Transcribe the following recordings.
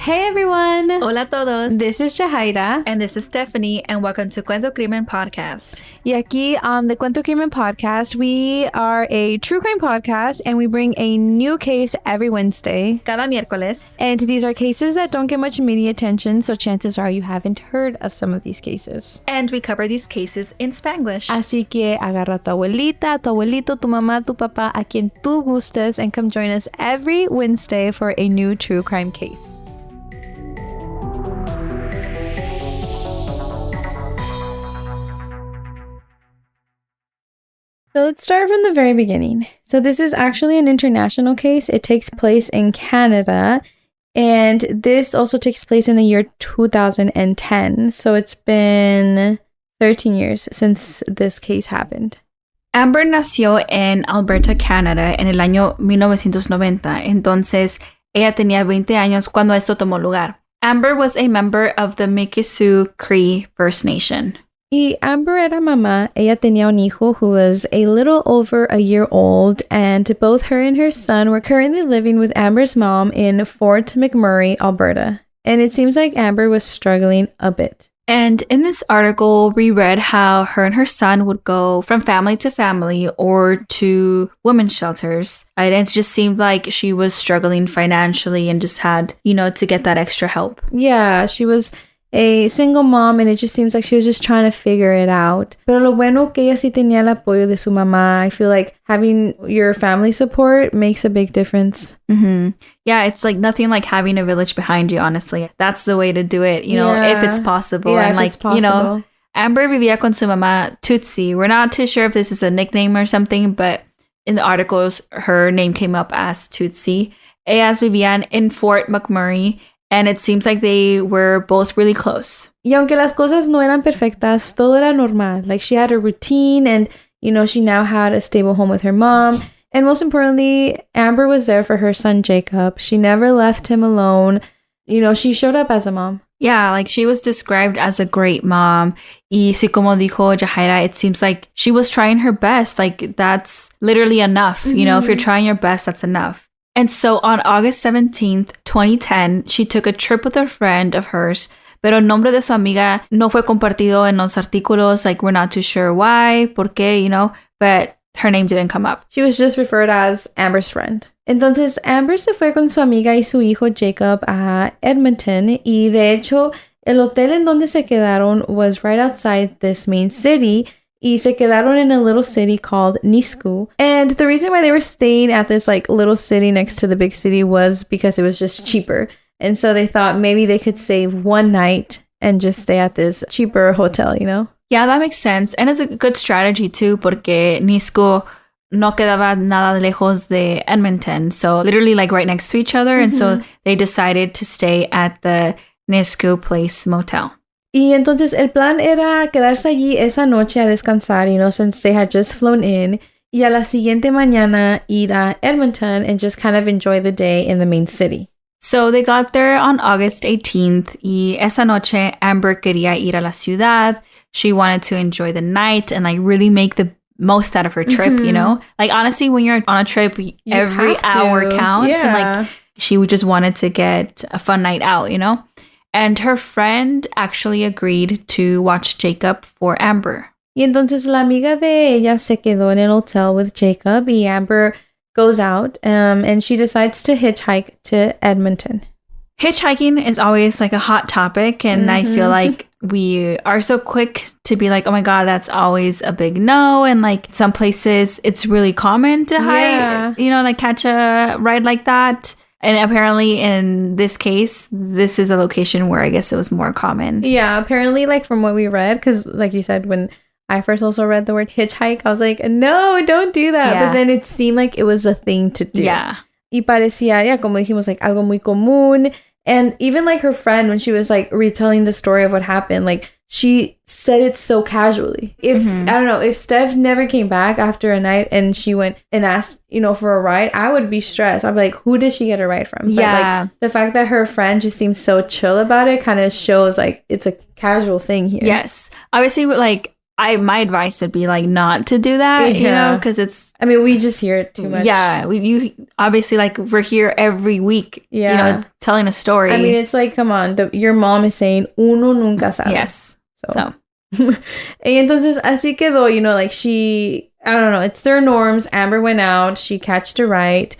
Hey everyone! Hola a todos! This is Jahaira. And this is Stephanie, and welcome to Cuento Crimen podcast. Y aquí on the Cuento Crimen podcast, we are a true crime podcast and we bring a new case every Wednesday. Cada miércoles. And these are cases that don't get much media attention, so chances are you haven't heard of some of these cases. And we cover these cases in Spanglish. Así que agarra a tu abuelita, tu abuelito, tu mamá, tu papá, a quien tú gustes, and come join us every Wednesday for a new true crime case. So let's start from the very beginning. So this is actually an international case. It takes place in Canada, and this also takes place in the year 2010. So it's been 13 years since this case happened. Amber nació en Alberta, Canada, en el año 1990. Entonces, ella tenía 20 años cuando esto tomó lugar. Amber was a member of the Mikisew Cree First Nation. Y Amber era mamá. Ella tenía un hijo who was a little over a year old, and both her and her son were currently living with Amber's mom in Fort McMurray, Alberta. And it seems like Amber was struggling a bit. And in this article, we read how her and her son would go from family to family or to women's shelters. And it just seemed like she was struggling financially and just had, to get that extra help. Yeah, she was a single mom, and it just seems like she was just trying to figure it out. Pero lo bueno que ella sí tenía el apoyo de su mamá. I feel like having your family support makes a big difference. Mm-hmm. Yeah, it's like nothing like having a village behind you, honestly. That's the way to do it, if it's possible. Yeah, and if like, it's possible. Amber vivía con su mamá Tutsi. We're not too sure if this is a nickname or something, but in the articles, her name came up as Tutsi. Ellas vivían in Fort McMurray. And it seems like they were both really close. Y aunque las cosas no eran perfectas, todo era normal. Like, she had a routine, and, she now had a stable home with her mom. And most importantly, Amber was there for her son, Jacob. She never left him alone. She showed up as a mom. Yeah, like, she was described as a great mom. Y si como dijo Jahaira, it seems like she was trying her best. Like, that's literally enough. Mm-hmm. If you're trying your best, that's enough. And so on August 17th, 2010, she took a trip with a friend of hers, pero el nombre de su amiga no fue compartido en los artículos. Like, we're not too sure why, por qué, but her name didn't come up. She was just referred as Amber's friend. Entonces, Amber se fue con su amiga y su hijo Jacob a Edmonton, y de hecho, el hotel en donde se quedaron was right outside this main city. Y se quedaron in a little city called Nisku. And the reason why they were staying at this little city next to the big city was because it was just cheaper. And so they thought maybe they could save one night and just stay at this cheaper hotel, Yeah, that makes sense. And it's a good strategy too, porque Nisku no quedaba nada lejos de Edmonton. So literally right next to each other. Mm-hmm. And so they decided to stay at the Nisku Place Motel. Y entonces el plan era quedarse allí esa noche a descansar, since they had just flown in. Y a la siguiente mañana ir a Edmonton and just kind of enjoy the day in the main city. So they got there on August 18th. Y esa noche, Amber quería ir a la ciudad. She wanted to enjoy the night and really make the most out of her trip, Mm-hmm. Honestly, when you're on a trip, every hour counts. Yeah. And she just wanted to get a fun night out, And her friend actually agreed to watch Jacob for Amber. Y entonces la amiga de ella se quedó en el hotel with Jacob, y Amber goes out and she decides to hitchhike to Edmonton. Hitchhiking is always a hot topic, and I feel like we are so quick to be like, oh my God, that's always a big no. And some places it's really common to hike, catch a ride like that. And apparently in this case, this is a location where I guess it was more common. Yeah, apparently from what we read, because like you said, when I first also read the word hitchhike, I was like, no, don't do that. Yeah. But then it seemed like it was a thing to do. Yeah. Y parecía, como dijimos, algo muy común. And even her friend, when she was retelling the story of what happened, she said it so casually. If, I don't know, if Steph never came back after a night and she went and asked, for a ride, I would be stressed. I'd be like, who did she get a ride from? Yeah. But the fact that her friend just seems so chill about it kind of shows it's a casual thing here. Yes. Obviously, my advice would be like not to do that, you know, because it's. I mean, we just hear it too much. Yeah, you obviously like we're here every week, you know, telling a story. I mean, it's like, come on, your mom is saying uno nunca sabe. Yes. So. Y entonces así quedó, you know, like I don't know, it's their norms. Amber went out, she catched a ride.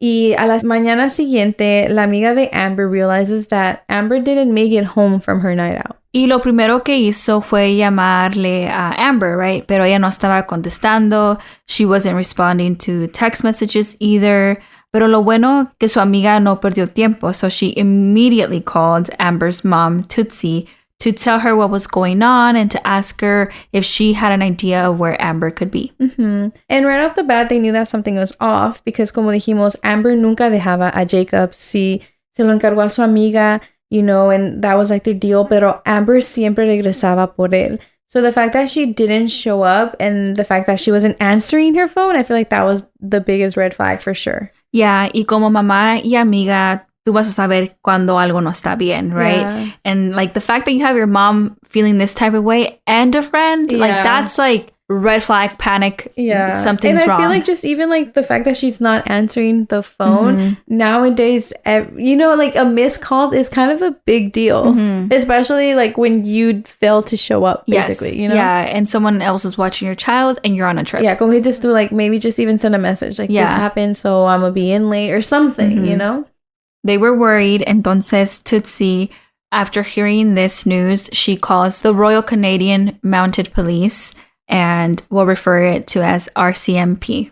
Y a la mañana siguiente, la amiga de Amber realizes that Amber didn't make it home from her night out. Y lo primero que hizo fue llamarle a Amber, right? Pero ella no estaba contestando. She wasn't responding to text messages either. Pero lo bueno que su amiga no perdió tiempo. So she immediately called Amber's mom, Tootsie, to tell her what was going on and to ask her if she had an idea of where Amber could be. Mm-hmm. And right off the bat, they knew that something was off because, como dijimos, Amber nunca dejaba a Jacob. Si se lo encargó a su amiga, you know, and that was like their deal. Pero Amber siempre regresaba por él. So the fact that she didn't show up and the fact that she wasn't answering her phone, I feel like that was the biggest red flag for sure. Yeah, y como mamá y amiga, tú vas a saber cuando algo no está bien, right? Yeah. And like the fact that you have your mom feeling this type of way and a friend, like that's like red flag, panic, something's wrong. And I feel like just even like the fact that she's not answering the phone nowadays, you know, like a missed call is kind of a big deal, especially like when you fail to show up, basically, you know? Yeah, and someone else is watching your child and you're on a trip. Yeah, como just do like maybe just even send a message like this happened, so I'm gonna be in late or something, you know? They were worried, entonces Tootsie, after hearing this news, she calls the Royal Canadian Mounted Police, and we'll refer it to as RCMP.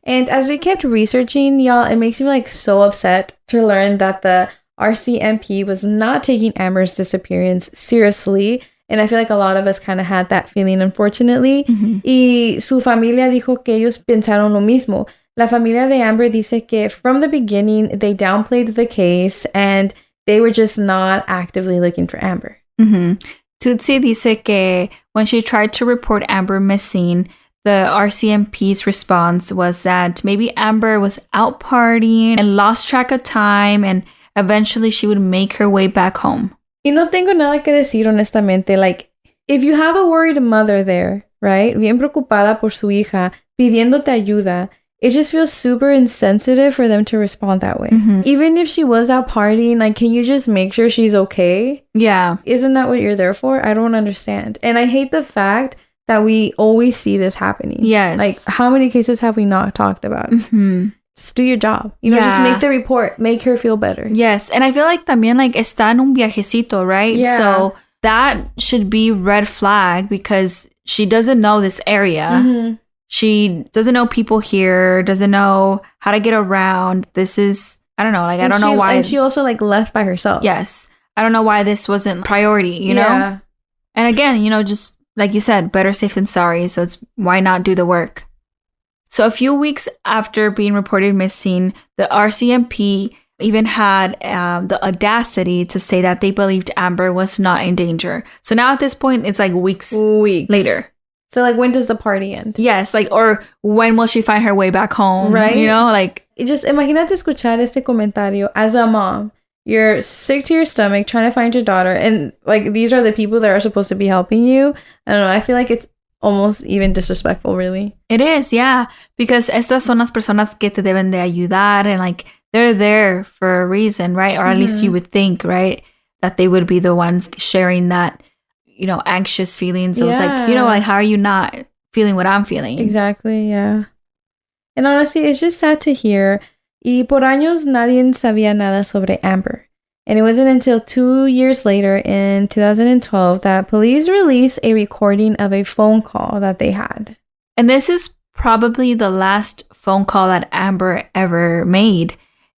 And as we kept researching, y'all, it makes me like so upset to learn that the RCMP was not taking Amber's disappearance seriously. And I feel like a lot of us kind of had that feeling, unfortunately. Y su familia dijo que ellos pensaron lo mismo. La familia de Amber dice que from the beginning, they downplayed the case and they were just not actively looking for Amber. Tootsie dice que when she tried to report Amber missing, the RCMP's response was that maybe Amber was out partying and lost track of time and eventually she would make her way back home. Y no tengo nada que decir honestamente. Like, if you have a worried mother there, right? Bien preocupada por su hija, pidiéndote ayuda, it just feels super insensitive for them to respond that way. Even if she was out partying, like, can you just make sure she's okay? Yeah. Isn't that what you're there for? I don't understand. And I hate the fact that we always see this happening. Yes. Like, how many cases have we not talked about? Just do your job. You know, just make the report. Make her feel better. Yes. And I feel like también, like, está en un viajecito, right? Yeah. So that should be red flag because she doesn't know this area. She doesn't know people here, doesn't know how to get around. This is, I don't know, like, I don't know why. And she also, like, left by herself. Yes. I don't know why this wasn't priority, you know? And again, you know, just like you said, better safe than sorry. So it's why not do the work? So a few weeks after being reported missing, the RCMP even had the audacity to say that they believed Amber was not in danger. So now at this point, it's like weeks later. So, like, when does the party end? Yes, like, or when will she find her way back home? Right? You know, like... Just imagínate escuchar este comentario as a mom. You're sick to your stomach trying to find your daughter. And, like, these are the people that are supposed to be helping you. I don't know. I feel like it's almost even disrespectful, really. It is, yeah. Because estas son las personas que te deben de ayudar. And, like, they're there for a reason, right? Or at least you would think, right? That they would be the ones sharing that, you know, anxious feelings. So it's like, you know, like, how are you not feeling what I'm feeling? Exactly, yeah. And honestly, it's just sad to hear. Y por años, nadie sabía nada sobre Amber. And it wasn't until 2 years later, in 2012, that police released a recording of a phone call that they had. And this is probably the last phone call that Amber ever made.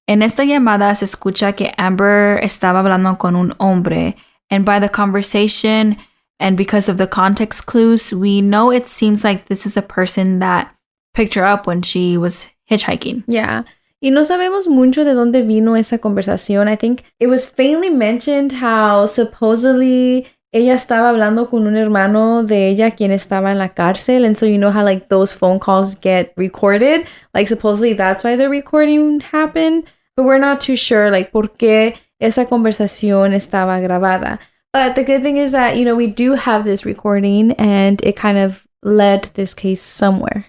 En esta llamada se escucha que Amber estaba hablando con un hombre. And by the conversation and because of the context clues, we know it seems like this is a person that picked her up when she was hitchhiking. Yeah. Y no sabemos mucho de dónde vino esa conversación. I think it was faintly mentioned how supposedly ella estaba hablando con un hermano de ella quien estaba en la cárcel. And so you know how like those phone calls get recorded? Like supposedly that's why the recording happened. But we're not too sure like por qué esa conversación estaba grabada. But the good thing is that, we do have this recording and it kind of led this case somewhere.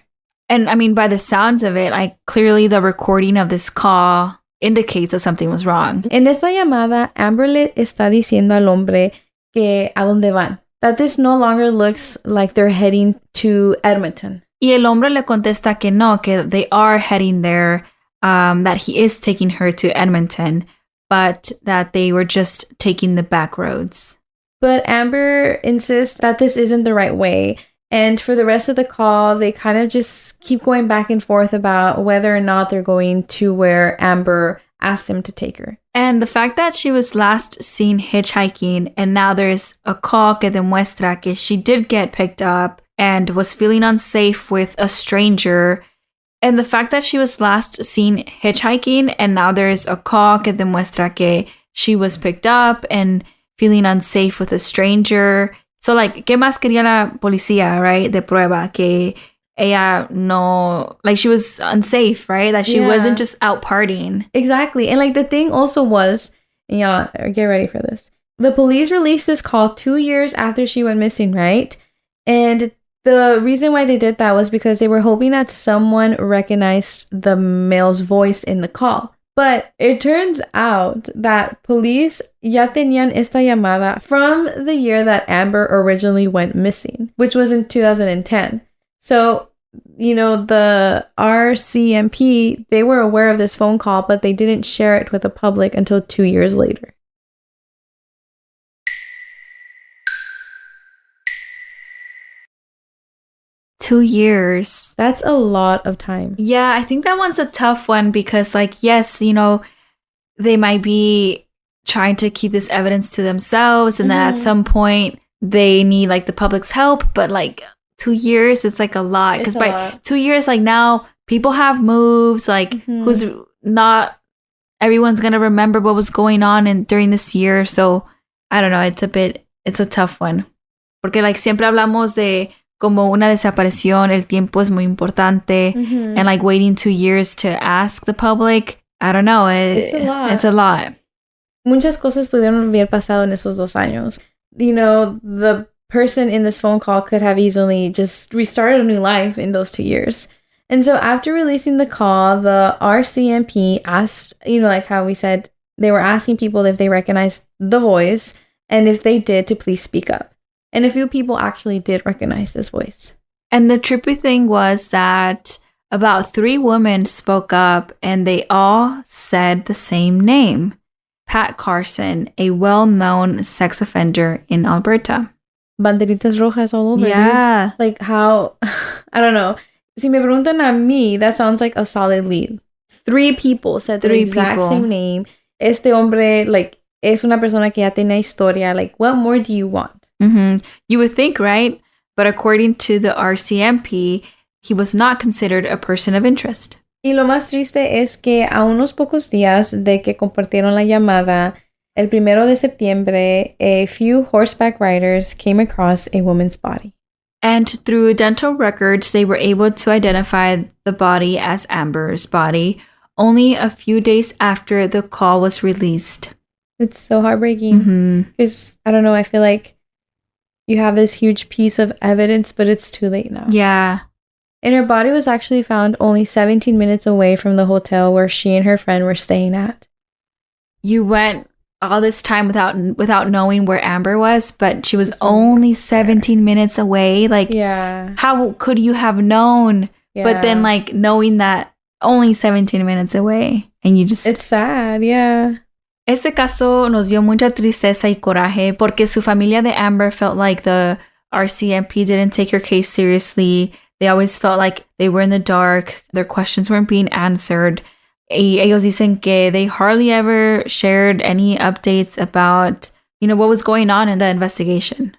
And I mean, by the sounds of it, like clearly the recording of this call indicates that something was wrong. En esta llamada, Amber le está diciendo al hombre que a dónde van. That this no longer looks like they're heading to Edmonton. Y el hombre le contesta que no, que they are heading there, that he is taking her to Edmonton, but that they were just taking the back roads. But Amber insists that this isn't the right way. And for the rest of the call, they kind of just keep going back and forth about whether or not they're going to where Amber asked him to take her. And the fact that she was last seen hitchhiking and now there's a call que demuestra que she did get picked up and was feeling unsafe with a stranger. And the fact that she was last seen hitchhiking and now there's a call que demuestra que she was picked up and feeling unsafe with a stranger. So, like, ¿qué más quería la policía, right? De prueba, que ella no, like, she was unsafe, right? That she wasn't just out partying. Exactly. And, like, the thing also was, and y'all, get ready for this. The police released this call 2 years after she went missing, right? And the reason why they did that was because they were hoping that someone recognized the male's voice in the call. But it turns out that police ya tenían esta llamada from the year that Amber originally went missing, which was in 2010. So, the RCMP, they were aware of this phone call, but they didn't share it with the public until 2 years later. $2 years. That's a lot of time. Yeah, I think that one's a tough one because, like, yes, they might be trying to keep this evidence to themselves and then at some point they need, like, the public's help. But, like, 2 years, it's, like, a lot. Because by 2 years, like, now people have moves, like, who's not everyone's going to remember what was going on during this year. So, I don't know, it's a tough one. Porque, like, siempre hablamos de como una desaparición, el tiempo es muy importante, and like waiting 2 years to ask the public, I don't know, it's a lot. It's a lot. Muchas cosas pudieron haber pasado en esos 2 años. The person in this phone call could have easily just restarted a new life in those 2 years. And so after releasing the call, the RCMP asked, like how we said, they were asking people if they recognized the voice, and if they did, to please speak up. And a few people actually did recognize this voice. And the trippy thing was that about 3 women spoke up and they all said the same name. Pat Carson, a well-known sex offender in Alberta. Banderitas rojas all over. Yeah. Dude. Like how, I don't know. Si me preguntan a mí, that sounds like a solid lead. 3 people said the exact same name. Este hombre, like, es una persona que ya tiene historia. Like, what more do you want? You would think, right? But according to the RCMP, he was not considered a person of interest. Y lo más triste es que a unos pocos días de que compartieron la llamada, el 1 de septiembre, a few horseback riders came across a woman's body. And through dental records, they were able to identify the body as Amber's body only a few days after the call was released. It's so heartbreaking. Because, I don't know, I feel like you have this huge piece of evidence, but it's too late now. Yeah. And her body was actually found only 17 minutes away from the hotel where she and her friend were staying at. You went all this time without knowing where Amber was, but she was only 17 minutes away. Like, how could you have known? Yeah. But then, like, knowing that only 17 minutes away, and you just... It's sad, yeah. Este caso nos dio mucha tristeza y coraje porque su familia de Amber felt like the RCMP didn't take her case seriously. They always felt like they were in the dark. Their questions weren't being answered. Y ellos dicen que they hardly ever shared any updates about, what was going on in the investigation.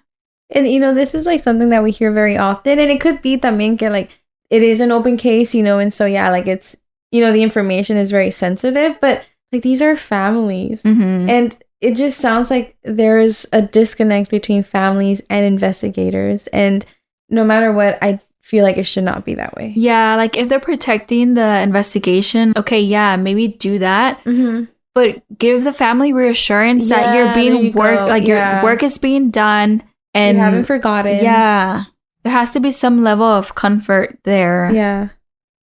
And, this is like something that we hear very often. And it could be también que like it is an open case, and so yeah, like it's, the information is very sensitive, but like these are families. And it just sounds like there's a disconnect between families and investigators. And no matter what, I feel like it should not be that way. Yeah, like if they're protecting the investigation, okay, yeah, maybe do that. but give the family reassurance that you're being your work is being done and you haven't forgotten. Yeah. There has to be some level of comfort there. Yeah.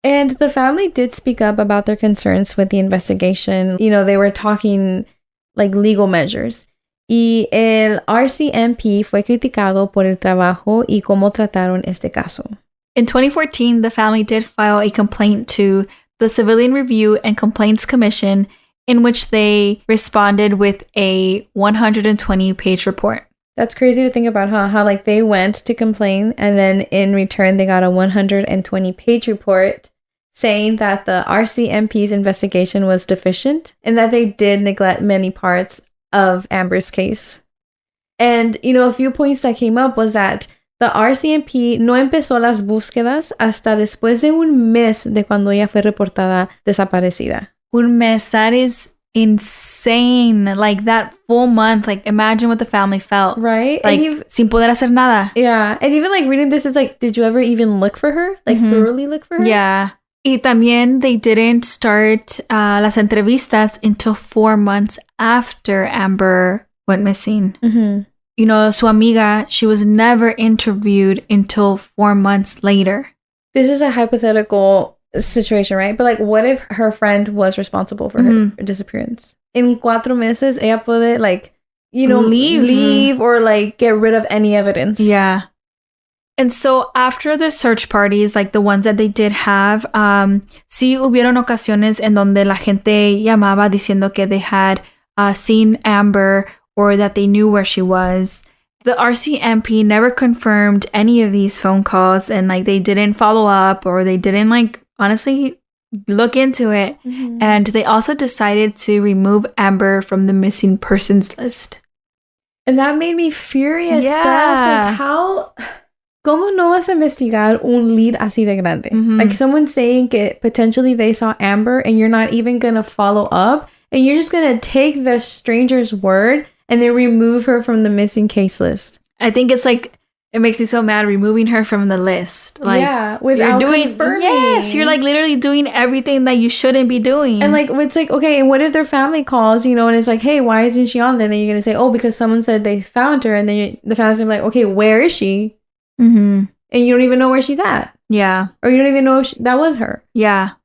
And the family did speak up about their concerns with the investigation. You know, they were talking like legal measures. Y el RCMP fue criticado por el trabajo y cómo trataron este caso. In 2014, the family did file a complaint to the Civilian Review and Complaints Commission, in which they responded with a 120-page report. That's crazy to think about, huh? How like they went to complain and then in return they got a 120-page report saying that the RCMP's investigation was deficient and that they did neglect many parts of Amber's case. And, you know, a few points that came up was that the RCMP no empezó las búsquedas hasta después de un mes de cuando ella fue reportada desaparecida. Un mes, that is insane. Like that full month, like imagine what the family felt. Right? Like sin poder hacer nada. Yeah. And even like reading this, it's like, did you ever even look for her? Like thoroughly look for her? Yeah. Y también they didn't start las entrevistas until 4 months after Amber went missing. Mm-hmm. You know, su amiga, she was never interviewed until 4 months later. This is a hypothetical situation, right? But like, what if her friend was responsible for her disappearance? En 4 meses, ella puede like, you know, leave or like get rid of any evidence. Yeah. And so after the search parties, like the ones that they did have, sí hubieron ocasiones en donde la gente llamaba diciendo que they had seen Amber or that they knew where she was. The RCMP never confirmed any of these phone calls and like they didn't follow up or they didn't like honestly look into it. Mm-hmm. And they also decided to remove Amber from the missing persons list. And that made me furious. Yeah. Steph. Like how... ¿Cómo no vas a investigar un lead así de grande? Mm-hmm. Like someone saying que potentially they saw Amber and you're not even going to follow up and you're just going to take the stranger's word and then remove her from the missing case list. I think it's like, it makes me so mad removing her from the list. Like, yeah, without confirming. Yes, you're like literally doing everything that you shouldn't be doing. And like, it's like, okay, and what if their family calls, you know, and it's like, hey, why isn't she on there? And then you're going to say, oh, because someone said they found her. And then the family's going to be like, okay, where is she? Mm-hmm. And you don't even know where she's at. Yeah. Or you don't even know if that was her. Yeah.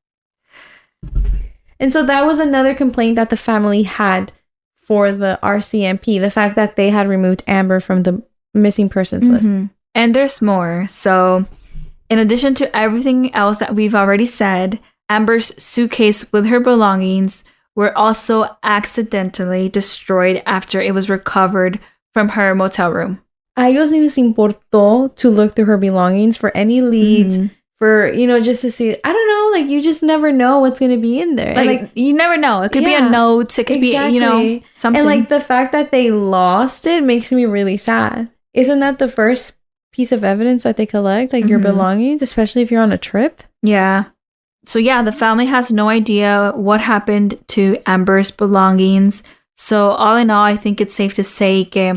And so that was another complaint that the family had for the RCMP, the fact that they had removed Amber from the missing persons list. And there's more. So in addition to everything else that we've already said, Amber's suitcase with her belongings were also accidentally destroyed after it was recovered from her motel room. A ellos ni les importó to look through her belongings for any leads, for, you know, just to see, I don't know, like, you just never know what's going to be in there. Like, you never know. It could be a note. It could be, you know, something. And, like, the fact that they lost it makes me really sad. Isn't that the first piece of evidence that they collect? Like, your belongings, especially if you're on a trip? Yeah. So, yeah, the family has no idea what happened to Amber's belongings. So, all in all, I think it's safe to say que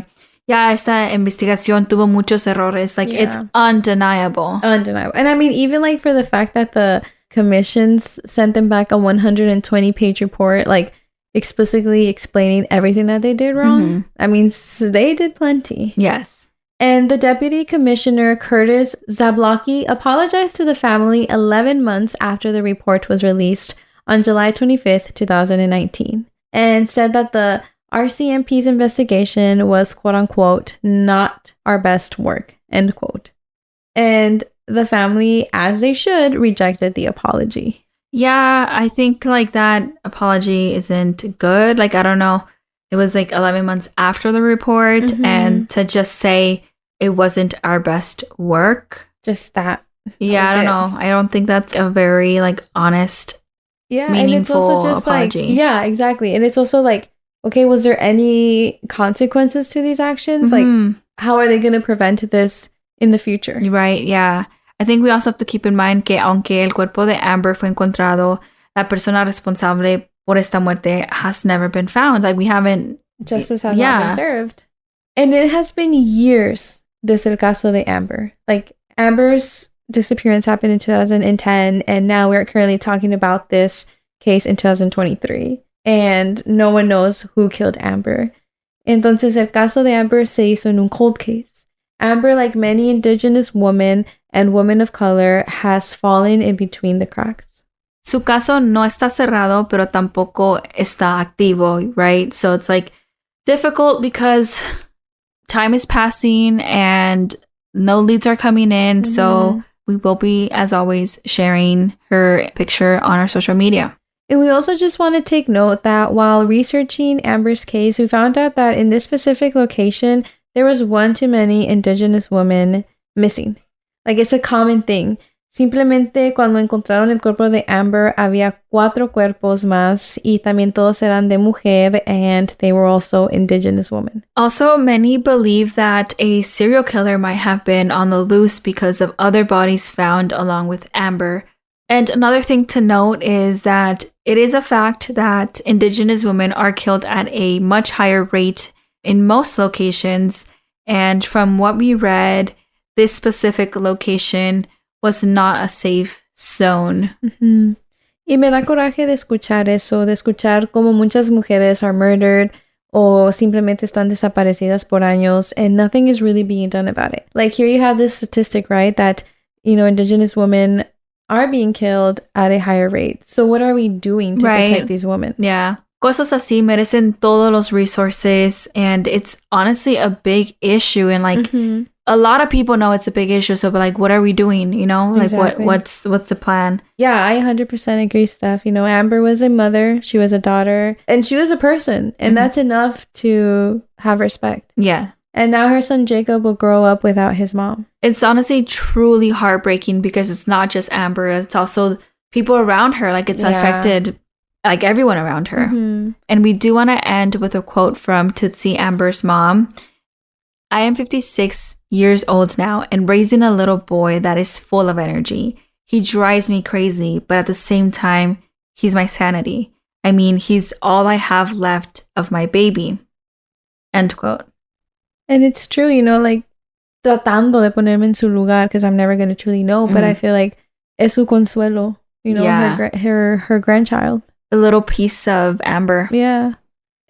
esta investigación tuvo muchos errores. Like, it's undeniable. Undeniable. And I mean, even like for the fact that the commissions sent them back a 120-page report, like explicitly explaining everything that they did wrong. I mean, so they did plenty. Yes. And the deputy commissioner, Curtis Zablocki, apologized to the family 11 months after the report was released on July 25th, 2019, and said that the RCMP's investigation was, quote unquote, not our best work, end quote. And the family, as they should, rejected the apology. Yeah, I think like that apology isn't good. Like, I don't know. It was like 11 months after the report and to just say it wasn't our best work. Just that. Yeah, I don't know. I don't think that's a very like honest, meaningful and it's also just apology. Like, yeah, exactly. And it's also like, okay, was there any consequences to these actions? Like, how are they going to prevent this in the future? Right, yeah. I think we also have to keep in mind que aunque el cuerpo de Amber fue encontrado, la persona responsable por esta muerte has never been found. Like, we haven't... Justice has not been served. And it has been years, desde el caso de Amber. Like, Amber's disappearance happened in 2010, and now we're currently talking about this case in 2023. and no one knows who killed Amber. Entonces, el caso de Amber se hizo en un cold case. Amber, like many indigenous women and women of color, has fallen in between the cracks. Su caso no está cerrado, pero tampoco está activo, right? So it's like difficult because time is passing and no leads are coming in. Mm-hmm. So we will be, as always, sharing her picture on our social media. And we also just want to take note that while researching Amber's case, we found out that in this specific location, there was one too many indigenous women missing. Like, it's a common thing. Simplemente cuando encontraron el cuerpo de Amber, había 4 cuerpos más y también todos eran de mujer, and they were also indigenous women. Also, many believe that a serial killer might have been on the loose because of other bodies found along with Amber. And another thing to note is that it is a fact that indigenous women are killed at a much higher rate in most locations. And from what we read, this specific location was not a safe zone. Mm-hmm. Y me da coraje de escuchar eso, de escuchar como muchas mujeres are murdered o simplemente están desaparecidas por años and nothing is really being done about it. Like, here you have this statistic, right, that, you know, indigenous women are being killed at a higher rate. So what are we doing to protect these women? Yeah. Cosas así merecen todos los resources, and it's honestly a big issue, and like a lot of people know it's a big issue, so but like, what are we doing, you know? Like, exactly. what's the plan? Yeah, I 100% agree, Steph. You know, Amber was a mother, she was a daughter, and she was a person, and that's enough to have respect. Yeah. And now her son Jacob will grow up without his mom. It's honestly truly heartbreaking because it's not just Amber, it's also people around her. Like, it's affected like everyone around her. Mm-hmm. And we do want to end with a quote from Tootsie, Amber's mom. I am 56 years old now and raising a little boy that is full of energy. He drives me crazy, but at the same time, he's my sanity. I mean, he's all I have left of my baby. End quote. And it's true, you know, like, tratando de ponerme en su lugar, because I'm never going to truly know, but I feel like es su consuelo, you know, her grandchild. A little piece of Amber. Yeah.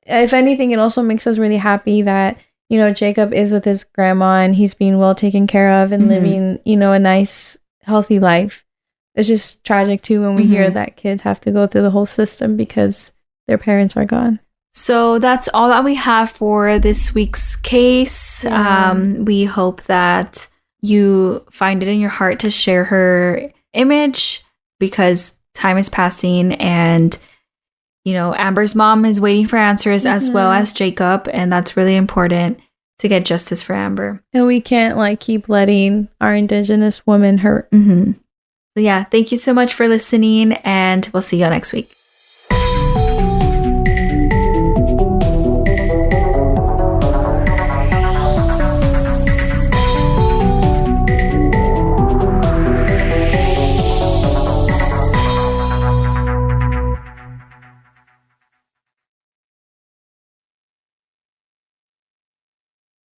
If anything, it also makes us really happy that, you know, Jacob is with his grandma and he's being well taken care of and living, you know, a nice, healthy life. It's just tragic, too, when we hear that kids have to go through the whole system because their parents are gone. So that's all that we have for this week's case. Yeah. We hope that you find it in your heart to share her image because time is passing and, you know, Amber's mom is waiting for answers as well as Jacob. And that's really important to get justice for Amber. And we can't like keep letting our indigenous women hurt. So yeah, thank you so much for listening and we'll see you next week.